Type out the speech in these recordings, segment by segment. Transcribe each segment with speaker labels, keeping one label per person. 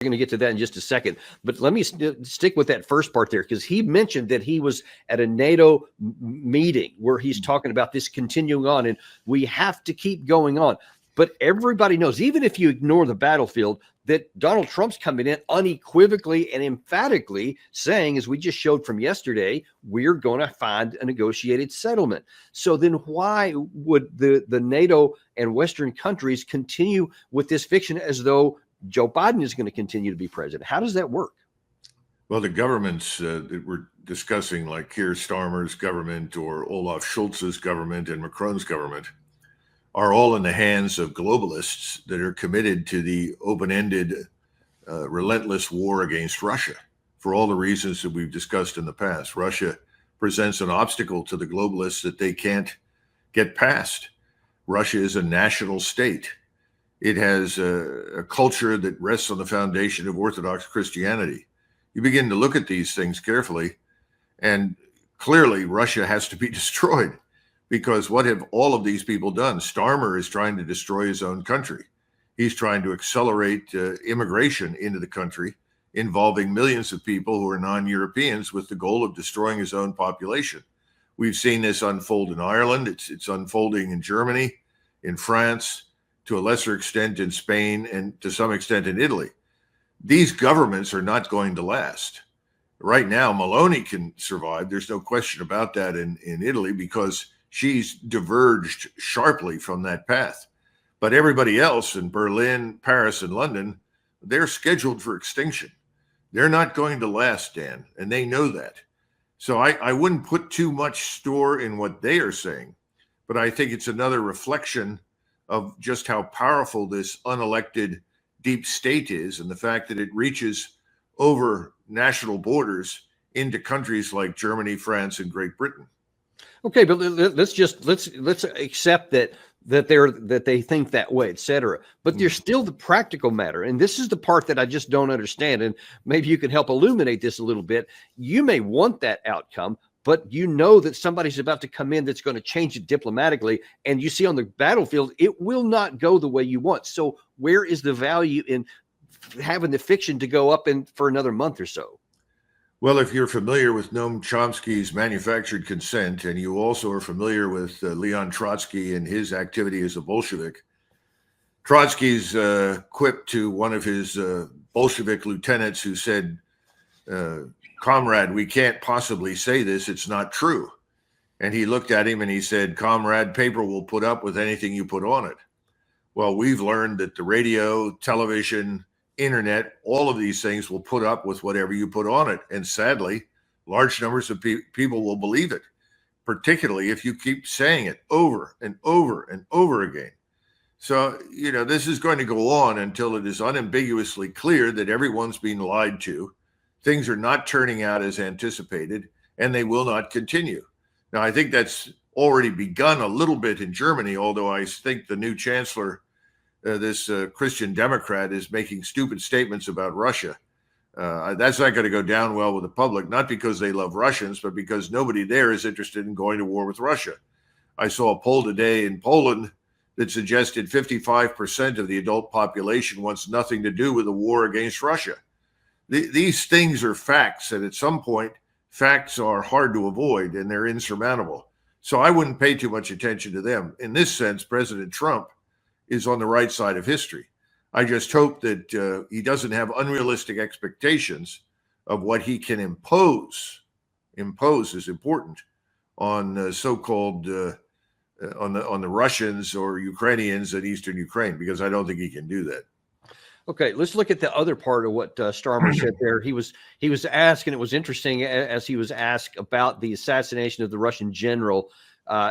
Speaker 1: going to get to that in just a second, but let me stick with that first part there, because he mentioned that he was at a NATO meeting where he's talking about this continuing on, and we have to keep going on. But everybody knows, even if you ignore the battlefield, that Donald Trump's coming in unequivocally and emphatically saying, as we just showed from yesterday, we're going to find a negotiated settlement. So then why would the NATO and Western countries continue with this fiction as though Joe Biden is going to continue to be president? How does that work?
Speaker 2: Well, the governments that we're discussing, like Keir Starmer's government or Olaf Scholz's government and Macron's government, are all in the hands of globalists that are committed to the open-ended, relentless war against Russia for all the reasons that we've discussed in the past. Russia presents an obstacle to the globalists that they can't get past. Russia is a national state. It has a culture that rests on the foundation of Orthodox Christianity. You begin to look at these things carefully, and clearly Russia has to be destroyed. Because what have all of these people done? Starmer is trying to destroy his own country. He's trying to accelerate immigration into the country, involving millions of people who are non-Europeans, with the goal of destroying his own population. We've seen this unfold in Ireland. It's unfolding in Germany, in France, to a lesser extent in Spain, and to some extent in Italy. These governments are not going to last. Right now, Meloni can survive. There's no question about that in Italy, because she's diverged sharply from that path. But everybody else in Berlin, Paris, and London, they're scheduled for extinction. They're not going to last, Dan, and they know that. So I wouldn't put too much store in what they are saying, but I think it's another reflection of just how powerful this unelected deep state is, and the fact that it reaches over national borders into countries like Germany, France, and Great Britain.
Speaker 1: Okay, but let's accept that they think that way, et cetera. But there's still the practical matter, and this is the part that I just don't understand. And maybe you can help illuminate this a little bit. You may want that outcome, but you know that somebody's about to come in that's going to change it diplomatically, and you see on the battlefield it will not go the way you want. So where is the value in having the fiction to go up for another month or so?
Speaker 2: Well, if you're familiar with Noam Chomsky's Manufactured Consent, and you also are familiar with Leon Trotsky and his activity as a Bolshevik, Trotsky's quip to one of his Bolshevik lieutenants who said, "Comrade, we can't possibly say this. It's not true." And he looked at him and he said, "Comrade, paper will put up with anything you put on it." Well, we've learned that the radio, television, internet, all of these things will put up with whatever you put on it. And sadly, large numbers of people will believe it, particularly if you keep saying it over and over and over again. So, this is going to go on until it is unambiguously clear that everyone's being lied to. Things are not turning out as anticipated, and they will not continue. Now, I think that's already begun a little bit in Germany, although I think the new chancellor, this Christian Democrat, is making stupid statements about Russia. That's not going to go down well with the public, not because they love Russians, but because nobody there is interested in going to war with Russia. I saw a poll today in Poland that suggested 55% of the adult population wants nothing to do with the war against Russia. These things are facts, and at some point, facts are hard to avoid, and they're insurmountable. So I wouldn't pay too much attention to them. In this sense, President Trump is on the right side of history. I just hope that he doesn't have unrealistic expectations of what he can impose. Impose is important on so-called on the Russians or Ukrainians in eastern Ukraine, because I don't think he can do that.
Speaker 1: Okay, let's look at the other part of what Starmer said there. He was asked, and it was interesting as he was asked about the assassination of the Russian general,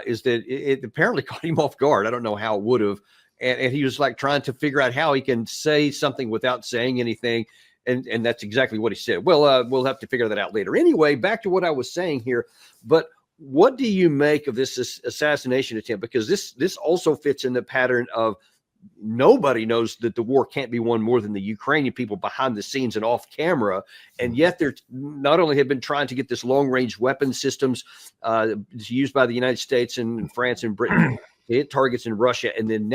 Speaker 1: is that it apparently caught him off guard. I don't know how it would have. And he was like trying to figure out how he can say something without saying anything. And that's exactly what he said. Well, we'll have to figure that out later. Anyway, back to what I was saying here. But what do you make of this assassination attempt? Because this also fits in the pattern of nobody knows that the war can't be won more than the Ukrainian people behind the scenes and off camera. And yet they're not only have been trying to get this long range weapon systems used by the United States and France and Britain hit targets in Russia. And then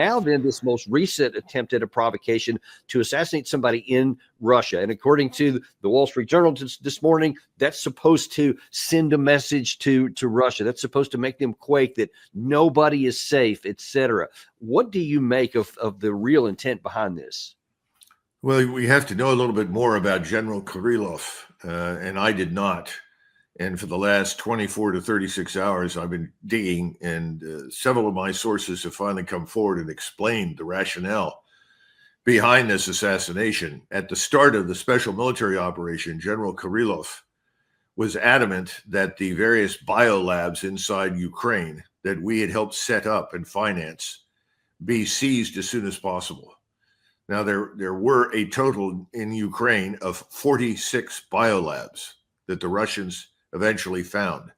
Speaker 1: this most recent attempt at a provocation to assassinate somebody in Russia. And according to the Wall Street Journal this morning, that's supposed to send a message to Russia. That's supposed to make them quake that nobody is safe, etc. What do you make of the real intent behind this?
Speaker 2: Well, we have to know a little bit more about General Kirillov, and I did not. And for the last 24 to 36 hours, I've been digging, and several of my sources have finally come forward and explained the rationale behind this assassination. At the start of the special military operation, General Kirillov was adamant that the various biolabs inside Ukraine that we had helped set up and finance be seized as soon as possible. Now, there were a total in Ukraine of 46 biolabs that the Russians eventually found.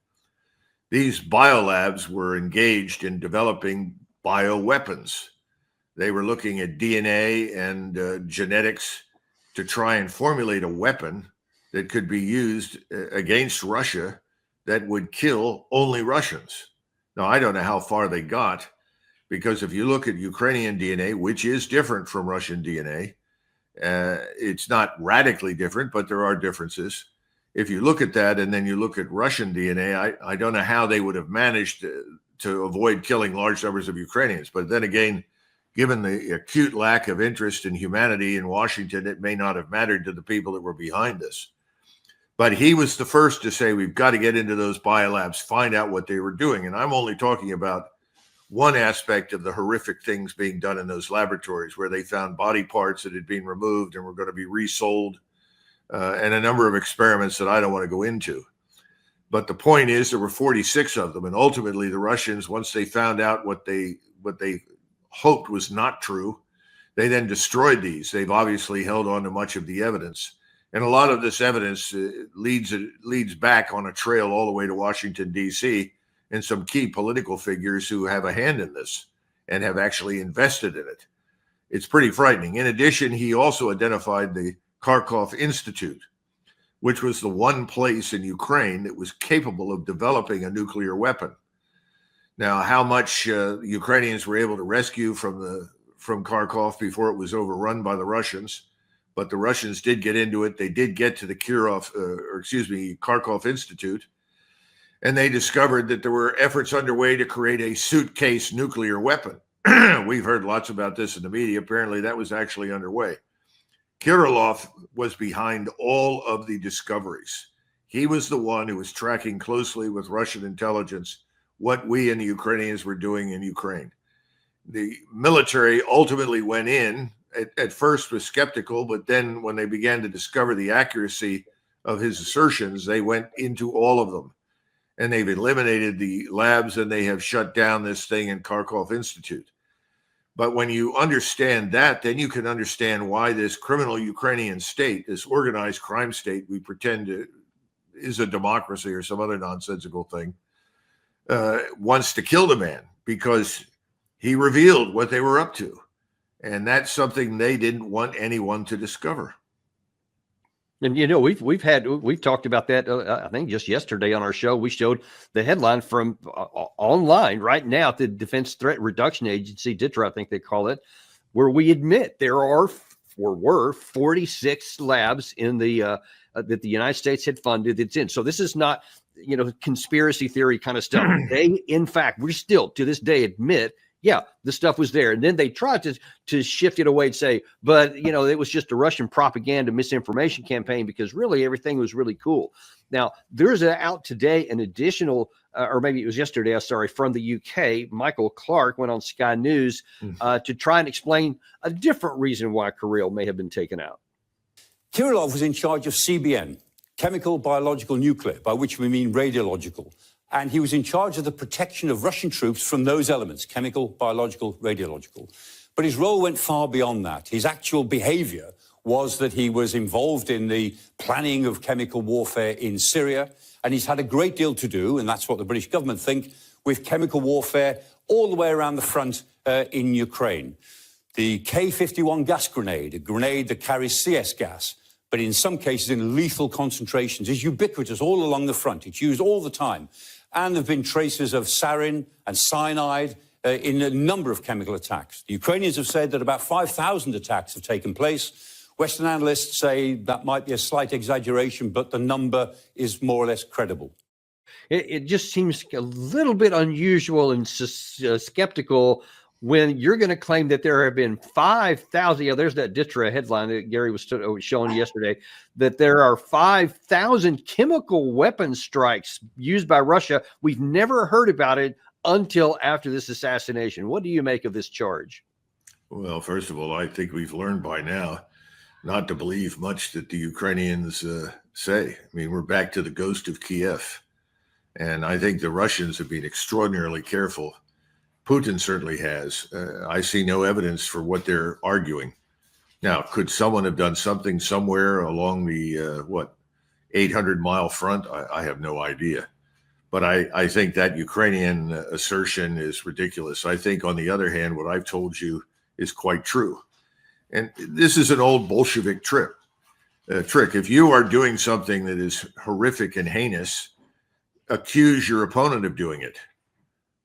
Speaker 2: These biolabs were engaged in developing bioweapons. They were looking at DNA and genetics to try and formulate a weapon that could be used against Russia that would kill only Russians. Now, I don't know how far they got, because if you look at Ukrainian DNA, which is different from Russian DNA, it's not radically different, but there are differences. If you look at that and then you look at Russian DNA, I don't know how they would have managed to avoid killing large numbers of Ukrainians. But then again, given the acute lack of interest in humanity in Washington, it may not have mattered to the people that were behind this. But he was the first to say, we've got to get into those biolabs, find out what they were doing. And I'm only talking about one aspect of the horrific things being done in those laboratories, where they found body parts that had been removed and were going to be resold, and a number of experiments that I don't want to go into. But the point is, there were 46 of them, and ultimately the Russians, once they found out what they hoped was not true, they then destroyed these. They've obviously held on to much of the evidence, and a lot of this evidence leads back on a trail all the way to Washington, D.C., and some key political figures who have a hand in this and have actually invested in it. It's pretty frightening. In addition, he also identified the Kharkov Institute, which was the one place in Ukraine that was capable of developing a nuclear weapon. Now, how much Ukrainians were able to rescue from Kharkov before it was overrun by the Russians, but the Russians did get into it. They did get to the Kharkov Institute, and they discovered that there were efforts underway to create a suitcase nuclear weapon. We've heard lots about this in the media. Apparently, that was actually underway. Kirillov was behind all of the discoveries. He was the one who was tracking closely with Russian intelligence what we and the Ukrainians were doing in Ukraine. The military ultimately went in, at first was skeptical, but then when they began to discover the accuracy of his assertions, they went into all of them. And they've eliminated the labs, and they have shut down this thing in Kharkov Institute. But when you understand that, then you can understand why this criminal Ukrainian state, this organized crime state we pretend is a democracy or some other nonsensical thing, wants to kill the man, because he revealed what they were up to. And that's something they didn't want anyone to discover.
Speaker 1: And we've talked about that. I think just yesterday on our show, we showed the headline from online right now at the Defense Threat Reduction Agency, DTRA, I think they call it, where we admit there were 46 labs in the that the United States had funded. It's in. So this is not conspiracy theory kind of stuff. They, in fact, we still to this day admit, yeah, the stuff was there. And then they tried to shift it away and say, but, it was just a Russian propaganda misinformation campaign, because really everything was really cool. Now, there's out today an additional, or maybe it was yesterday, from the UK. Michael Clark went on Sky News to try and explain a different reason why Kirill may have been taken out.
Speaker 3: Kirillov was in charge of CBN, chemical, biological, nuclear, by which we mean radiological. And he was in charge of the protection of Russian troops from those elements, chemical, biological, radiological. But his role went far beyond that. His actual behavior was that he was involved in the planning of chemical warfare in Syria. And he's had a great deal to do, and that's what the British government think, with chemical warfare all the way around the front in Ukraine. The K-51 gas grenade, a grenade that carries CS gas, but in some cases in lethal concentrations, is ubiquitous all along the front. It's used all the time. And there have been traces of sarin and cyanide in a number of chemical attacks. The Ukrainians have said that about 5,000 attacks have taken place. Western analysts say that might be a slight exaggeration, but the number is more or less credible.
Speaker 1: It just seems a little bit unusual and skeptical when you're going to claim that there have been 5,000. Yeah, there's that Ditra headline that Gary was showing yesterday, that there are 5,000 chemical weapon strikes used by Russia. We've never heard about it until after this assassination. What do you make of this charge?
Speaker 2: Well, first of all, I think we've learned by now not to believe much that the Ukrainians say. I mean, we're back to the ghost of Kiev. And I think the Russians have been extraordinarily careful. Putin certainly has. I see no evidence for what they're arguing. Now, could someone have done something somewhere along the, 800-mile front? I have no idea. But I think that Ukrainian assertion is ridiculous. I think, on the other hand, what I've told you is quite true. And this is an old Bolshevik trick. If you are doing something that is horrific and heinous, accuse your opponent of doing it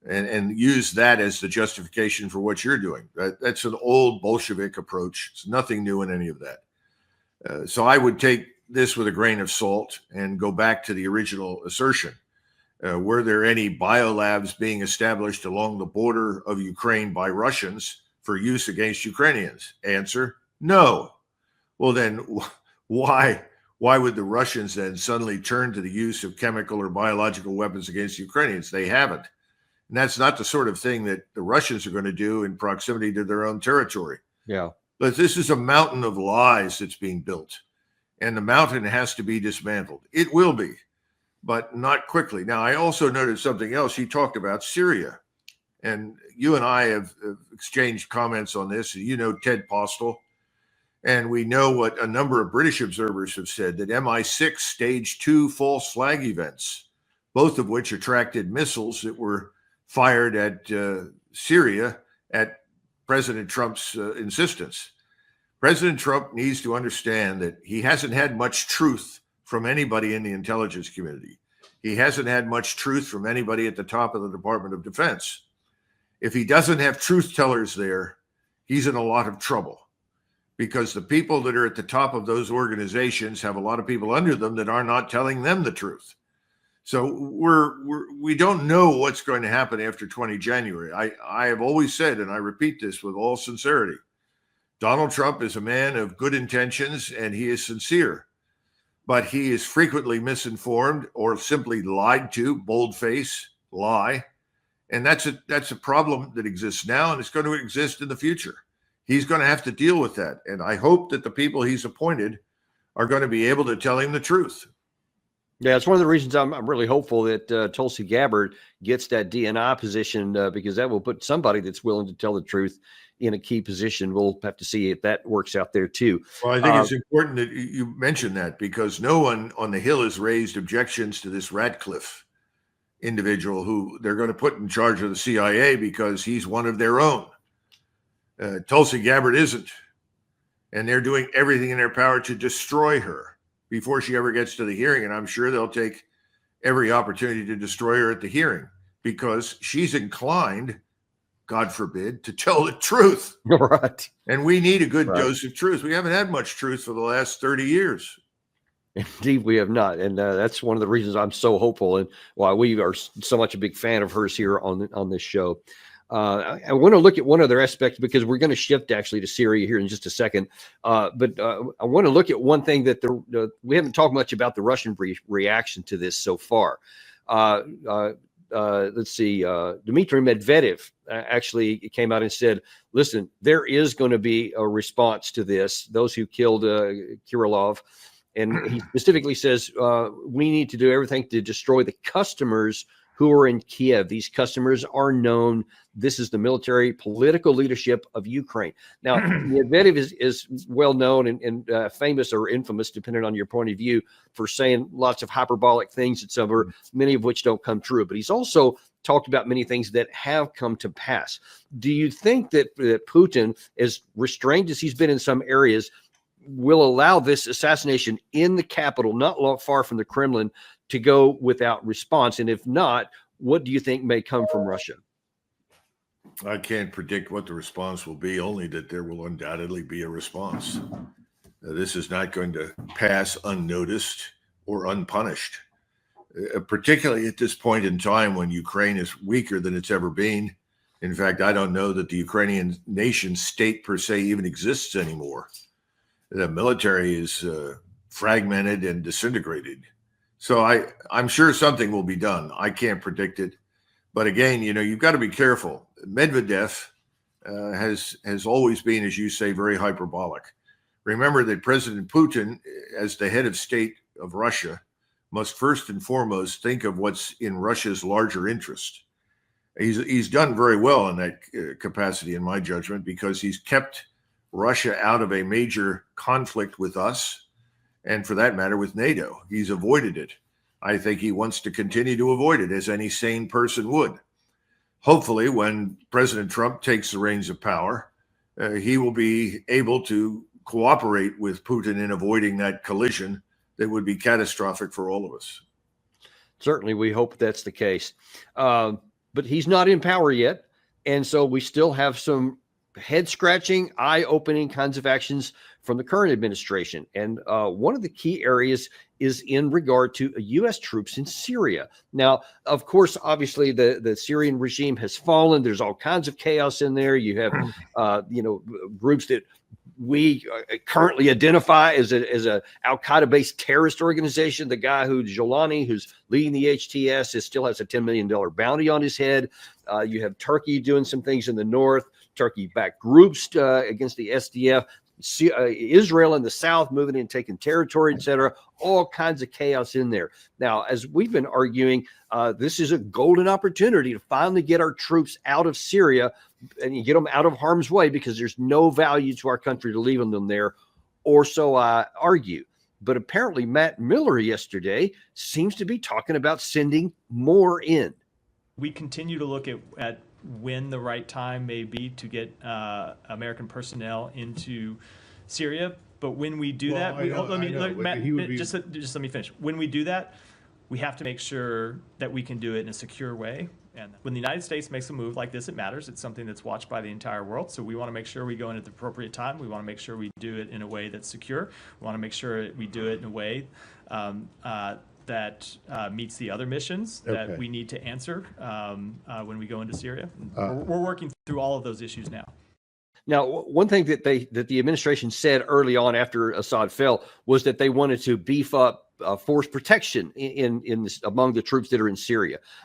Speaker 2: and use that as the justification for what you're doing. That's an old Bolshevik approach. It's nothing new in any of that. So I would take this with a grain of salt and go back to the original assertion. Were there any biolabs being established along the border of Ukraine by Russians for use against Ukrainians? Answer, no. Well, then why would the Russians then suddenly turn to the use of chemical or biological weapons against Ukrainians? They haven't. And that's not the sort of thing that the Russians are going to do in proximity to their own territory.
Speaker 1: Yeah.
Speaker 2: But this is a mountain of lies that's being built. And the mountain has to be dismantled. It will be, but not quickly. Now, I also noted something else. He talked about Syria. And you and I have exchanged comments on this. You know Ted Postel. And we know what a number of British observers have said, that MI6 staged 2 false flag events, both of which attracted missiles that were fired at Syria at President Trump's insistence. President Trump needs to understand that he hasn't had much truth from anybody in the intelligence community. He hasn't had much truth from anybody at the top of the Department of Defense. If he doesn't have truth tellers there, he's in a lot of trouble, because the people that are at the top of those organizations have a lot of people under them that are not telling them the truth. So we don't know what's going to happen after 20 January. I have always said, and I repeat this with all sincerity, Donald Trump is a man of good intentions and he is sincere, but he is frequently misinformed or simply lied to, boldface, lie. And that's a problem that exists now, and it's going to exist in the future. He's going to have to deal with that. And I hope that the people he's appointed are going to be able to tell him the truth.
Speaker 1: Yeah, it's one of the reasons I'm really hopeful that Tulsi Gabbard gets that DNI position, because that will put somebody that's willing to tell the truth in a key position. We'll have to see if that works out there too.
Speaker 2: Well, I think it's important that you mention that, because no one on the Hill has raised objections to this Ratcliffe individual who they're going to put in charge of the CIA because he's one of their own. Tulsi Gabbard isn't. And they're doing everything in their power to destroy her before she ever gets to the hearing. And I'm sure they'll take every opportunity to destroy her at the hearing, because she's inclined, God forbid, to tell the truth.
Speaker 1: Right.
Speaker 2: And we need a good dose of truth. We haven't had much truth for the last 30 years.
Speaker 1: Indeed, we have not. And that's one of the reasons I'm so hopeful, and why we are so much a big fan of hers here on this show. I want to look at one other aspect, because we're going to shift actually to Syria here in just a second. But I want to look at one thing that we haven't talked much about, the Russian reaction to this so far. Let's see. Dmitry Medvedev actually came out and said, listen, there is going to be a response to this. Those who killed Kirillov. And he specifically says, we need to do everything to destroy the customers who are in Kiev. These customers are known. This is the military political leadership of Ukraine. Now, Medvedev is well known and famous or infamous, depending on your point of view, for saying lots of hyperbolic things, etc., many of which don't come true. But he's also talked about many things that have come to pass. Do you think that Putin, as restrained as he's been in some areas, will allow this assassination in the capital, not far from the Kremlin, to go without response? And if not, what do you think may come from Russia?
Speaker 2: I can't predict what the response will be, only that there will undoubtedly be a response. This is not going to pass unnoticed or unpunished, particularly at this point in time when Ukraine is weaker than it's ever been. In fact, I don't know that the Ukrainian nation state per se even exists anymore. The military is fragmented and disintegrated. So I'm sure something will be done. I can't predict it. But again, you've got to be careful. Medvedev has always been, as you say, very hyperbolic. Remember that President Putin, as the head of state of Russia, must first and foremost think of what's in Russia's larger interest. He's done very well in that capacity, in my judgment, because he's kept Russia out of a major conflict with us, and for that matter, with NATO. He's avoided it. I think he wants to continue to avoid it, as any sane person would. Hopefully, when President Trump takes the reins of power, he will be able to cooperate with Putin in avoiding that collision that would be catastrophic for all of us.
Speaker 1: Certainly, we hope that's the case. But he's not in power yet. And so we still have some head-scratching, eye-opening kinds of actions from the current administration. And one of the key areas is in regard to U.S. troops in Syria. Now, of course, obviously, the Syrian regime has fallen. There's all kinds of chaos in there. You have, groups that we currently identify as a al-Qaeda-based terrorist organization. The guy Jolani, who's leading the HTS, still has a $10 million bounty on his head. You have Turkey doing some things in the north, Turkey-backed groups against the SDF, Israel in the south moving in, taking territory, etc. All kinds of chaos in there. Now, as we've been arguing, this is a golden opportunity to finally get our troops out of Syria and get them out of harm's way, because there's no value to our country to leaving them there, or so I argue. But apparently Matt Miller yesterday seems to be talking about sending more in.
Speaker 4: We continue to look at when the right time may be to get American personnel into Syria. But when we do that, just let me finish. When we do that, we have to make sure that we can do it in a secure way. And when the United States makes a move like this, it matters. It's something that's watched by the entire world. So we want to make sure we go in at the appropriate time. We want to make sure we do it in a way that's secure. We want to make sure we do it in a way that meets the other missions that we need to answer when we go into Syria. We're working through all of those issues now.
Speaker 1: Now, one thing that the administration said early on after Assad fell was that they wanted to beef up force protection in this, among the troops that are in Syria.